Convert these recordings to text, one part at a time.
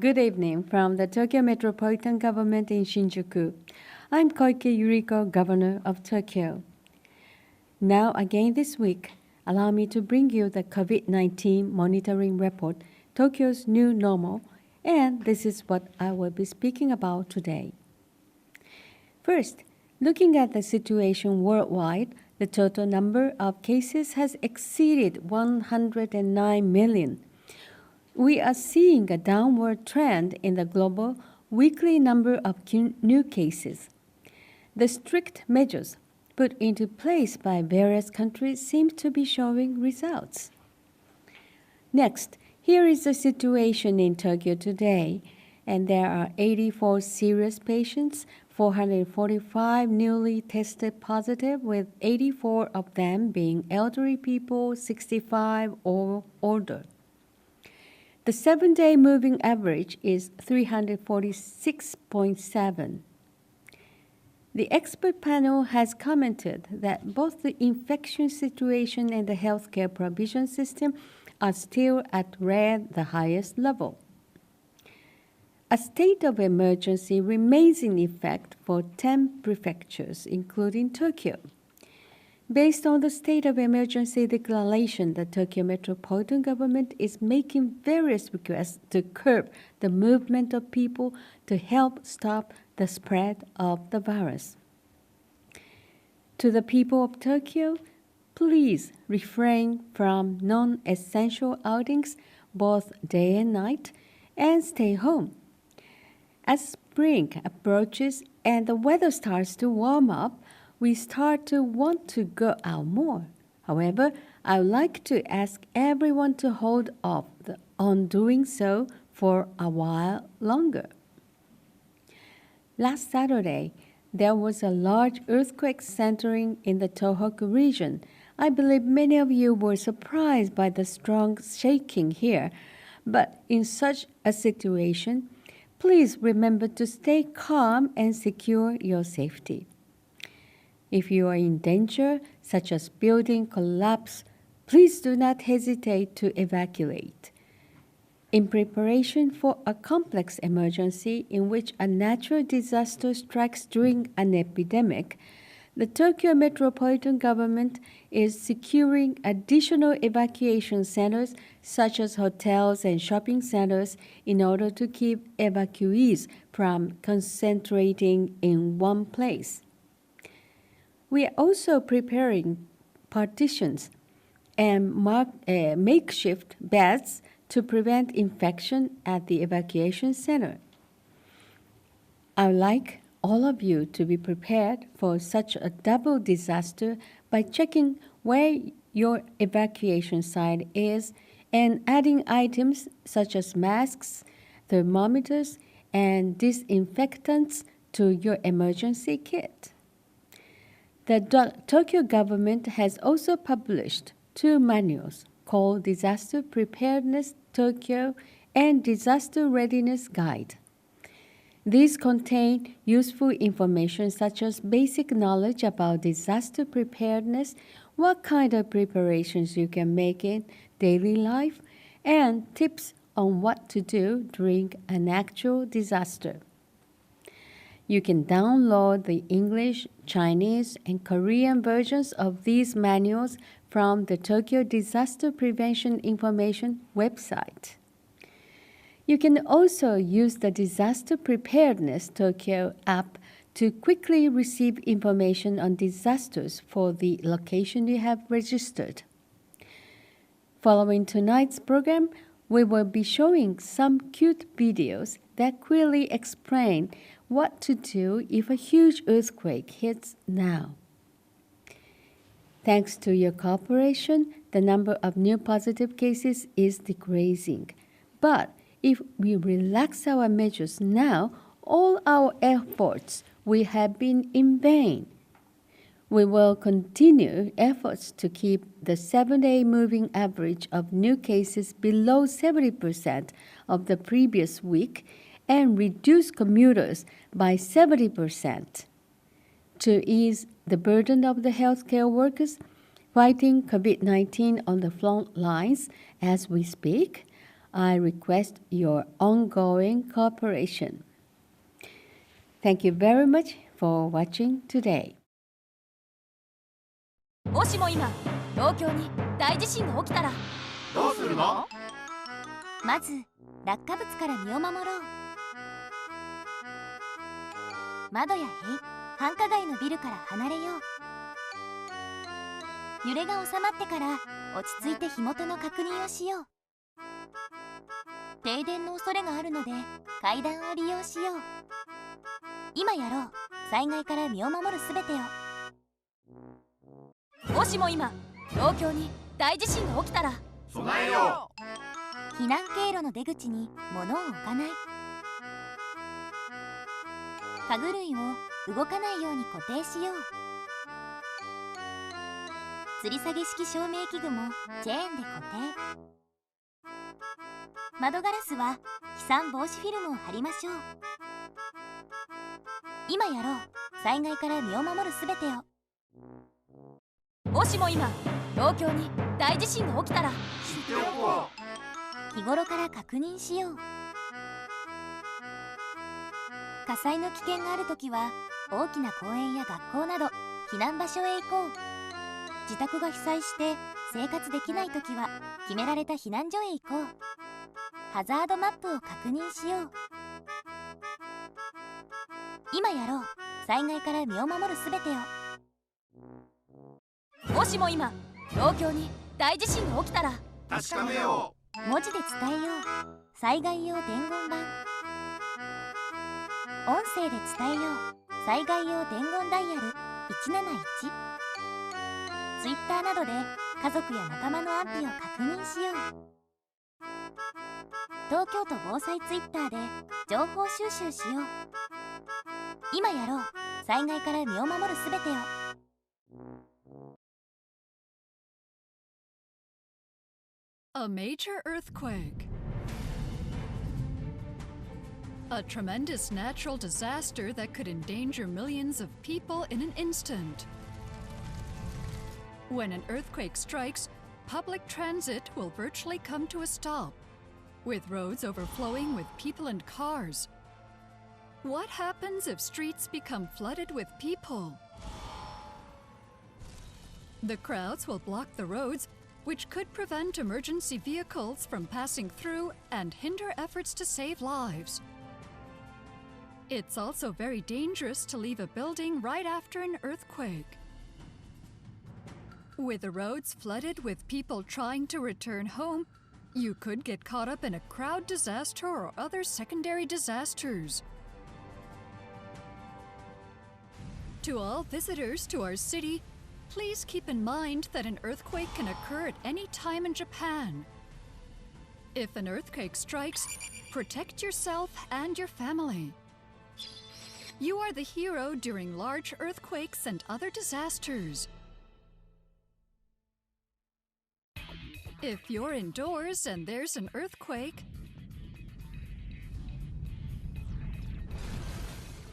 Good evening from the Tokyo Metropolitan Government in Shinjuku. I'm Koike Yuriko, Governor of Tokyo. Now again this week, allow me to bring you the COVID-19 monitoring report, Tokyo's New Normal, and this is what I will be speaking about today. First, looking at the situation worldwide, the total number of cases has exceeded 109 million. We are seeing a downward trend in the global weekly number of new cases. The strict measures put into place by various countries seem to be showing results. Next, here is the situation in Tokyo today, and there are 84 serious patients, 445 newly tested positive, with 84 of them being elderly people 65 or older. The 7-day moving average is 346.7. The expert panel has commented that both the infection situation and the healthcare provision system are still at red, the highest level. A state of emergency remains in effect for 10 prefectures, including Tokyo. Based on the state of emergency declaration, the Tokyo Metropolitan Government is making various requests to curb the movement of people to help stop the spread of the virus. To the people of Tokyo, please refrain from non-essential outings both day and night and stay home. As spring approaches and the weather starts to warm up, we start to want to go out more. However, I would like to ask everyone to hold off on doing so for a while longer. Last Saturday, there was a large earthquake centering in the Tohoku region. I believe many of you were surprised by the strong shaking here, but in such a situation, please remember to stay calm and secure your safety. If you are in danger, such as building collapse, please do not hesitate to evacuate. In preparation for a complex emergency in which a natural disaster strikes during an epidemic, the Tokyo Metropolitan Government is securing additional evacuation centers such as hotels and shopping centers in order to keep evacuees from concentrating in one place. We are also preparing partitions and makeshift beds to prevent infection at the evacuation center. I would like all of you to be prepared for such a double disaster by checking where your evacuation site is and adding items such as masks, thermometers, and disinfectants to your emergency kit. The Tokyo government has also published 2 manuals called Disaster Preparedness Tokyo and Disaster Readiness Guide. These contain useful information such as basic knowledge about disaster preparedness, what kind of preparations you can make in daily life, and tips on what to do during an actual disaster. You can download the English, Chinese, and Korean versions of these manuals from the Tokyo Disaster Prevention Information website. You can also use the Disaster Preparedness Tokyo app to quickly receive information on disasters for the location you have registered. Following tonight's program, we will be showing some cute videos that clearly explain what to do if a huge earthquake hits now. Thanks to your cooperation, the number of new positive cases is decreasing. But if we relax our measures now, all our efforts will have been in vain. We will continue efforts to keep the 7-day moving average of new cases below 70% of the previous week and reduce commuters by 70%. To ease the burden of the healthcare workers fighting COVID-19 on the front lines as we speak, I request your ongoing cooperation. Thank you very much for watching today. もしも今、東京に大地震が起きたらどうするの？まず、落下物から身を守ろう。窓や塀、繁華街のビルから離れよう。揺れが収まってから落ち着いて火元の確認をしよう。停電の恐れがあるので階段を利用しよう。今やろう。災害から身を守るすべてを。もしも今、東京に大地震が起きたら備えよう。避難経路の出口に物を置かない。家具類を動かないように固定しよう。吊り下げ式照明器具もチェーンで固定。窓ガラスは飛散防止フィルムを貼りましょう。今やろう。災害から身を守るすべてを。もしも今、東京に大地震が起きたらう。知っておこ日頃から確認しよう。火災の危険があるときは大きな公園や学校など避難場所へ行こう。自宅が被災して生活できないときは決められた避難所へ行こう。ハザードマップを確認しよう。今やろう。災害から身を守るすべてを。もしも今、東京に大地震が起きたらう。確かめよ文字で伝えよう。災害用伝言板。音声で伝えよう。災害用伝言ダイヤル171。Twitter などで家族や仲間の安否を確認しよう。東京都防災 Twitter で情報収集しよう。今やろう。災害から身を守るすべてを。A major earthquake. A tremendous natural disaster that could endanger millions of people in an instant. When an earthquake strikes, public transit will virtually come to a stop, with roads overflowing with people and cars. What happens if streets become flooded with people? The crowds will block the roads, which could prevent emergency vehicles from passing through and hinder efforts to save lives. It's also very dangerous to leave a building right after an earthquake. With the roads flooded with people trying to return home, you could get caught up in a crowd disaster or other secondary disasters. To all visitors to our city, please keep in mind that an earthquake can occur at any time in Japan. If an earthquake strikes, protect yourself and your family. You are the hero during large earthquakes and other disasters. If you're indoors and there's an earthquake,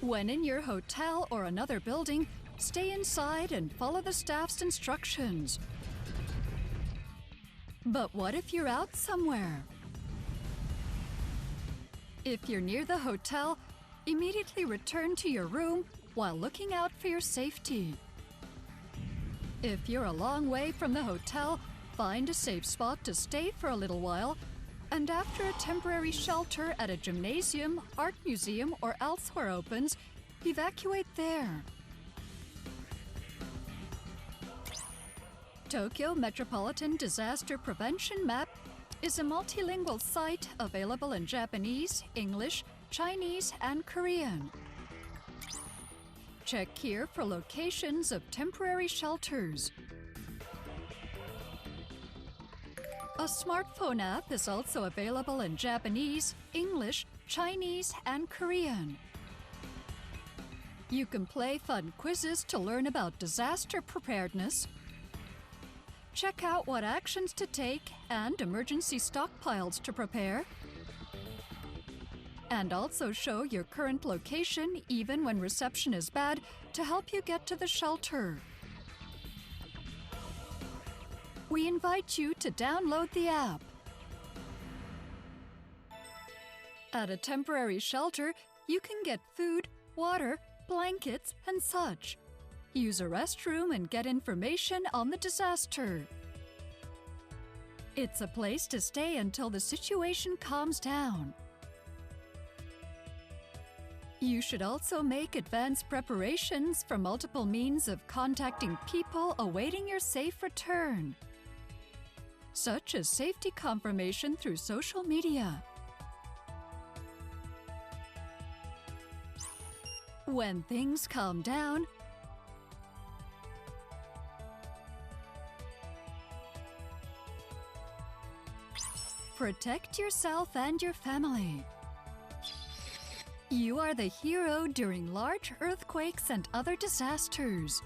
when in your hotel or another building, stay inside and follow the staff's instructions. But what if you're out somewhere? If you're near the hotel, immediately return to your room while looking out for your safety. If you're a long way from the hotel, find a safe spot to stay for a little while, and after a temporary shelter at a gymnasium, art museum, or elsewhere opens, evacuate there. Tokyo Metropolitan Disaster Prevention Map is a multilingual site available in Japanese, English, Chinese, and Korean. Check here for locations of temporary shelters. A smartphone app is also available in Japanese, English, Chinese, and Korean. You can play fun quizzes to learn about disaster preparedness. Check out what actions to take and emergency stockpiles to prepare. And also show your current location even when reception is bad to help you get to the shelter. We invite you to download the app. At a temporary shelter, you can get food, water, blankets, and such. Use a restroom and get information on the disaster. It's a place to stay until the situation calms down. You should also make advanced preparations for multiple means of contacting people awaiting your safe return, such as safety confirmation through social media. When things calm down, protect yourself and your family. You are the hero during large earthquakes and other disasters.